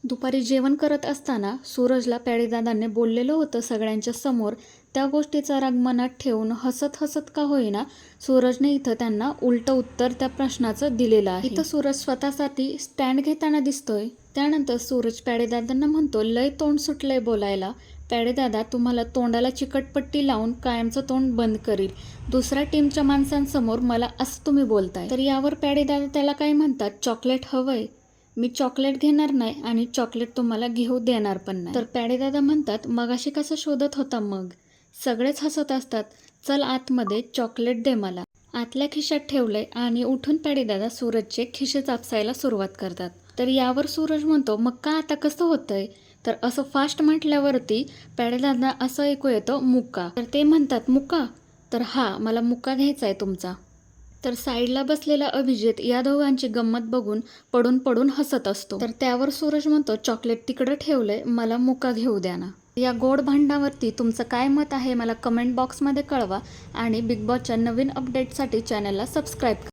दुपारी जेवण करत असताना सूरजला प्याडेदादांनी बोललेलं होतं सगळ्यांच्या समोर. त्या गोष्टीचा राग मनात ठेवून हसत हसत का होईना सूरजने इथं त्यांना उलटं उत्तर त्या प्रश्नाचं दिलेलं आहे. इथं सूरज स्वतःसाठी स्टँड घेताना दिसतोय. त्यानंतर सूरज प्याडेदादांना म्हणतो, लय तोंड सुटलंय बोलायला. प्याडेदादा तुम्हाला तोंडाला चिकटपट्टी लावून कायमचं तोंड बंद करील. दुसऱ्या टीमच्या माणसांसमोर मला असं तुम्ही बोलताय. तर यावर प्याडेदादा त्याला काय म्हणतात, चॉकलेट हवंय? मी चॉकलेट घेणार नाही आणि चॉकलेट तुम्हाला घेऊ देणार पण नाही. तर प्याडेदादा म्हणतात, मगाशी कसं शोधत होता मग? सगळेच हसत असतात. चल आतमध्ये, चॉकलेट दे मला. आतल्या खिशात ठेवलंय आणि उठून प्याडेदादा सूरजचे खिशे चापसायला सुरुवात करतात. तर यावर सूरज म्हणतो, मग का आता कसं होतंय? तर असं फास्ट म्हटल्यावरती प्याडेदादा असं ऐकू येतं, मुका. तर ते म्हणतात, मुका? तर हा, मला मुका घ्यायचा आहे तुमचा. तर साईडला बसलेला अभिजित या दोघांची गंमत बघून पडून पडून हसत असतो. तर त्यावर सूरज म्हणतो, चॉकलेट तिकडं ठेवलंय, मला मुका घेऊ द्या ना. या गोड भांडावरती तुमचं काय मत आहे मला कमेंट बॉक्समध्ये कळवा आणि बिग बॉसच्या नवीन अपडेटसाठी चॅनलला सबस्क्राईब करा.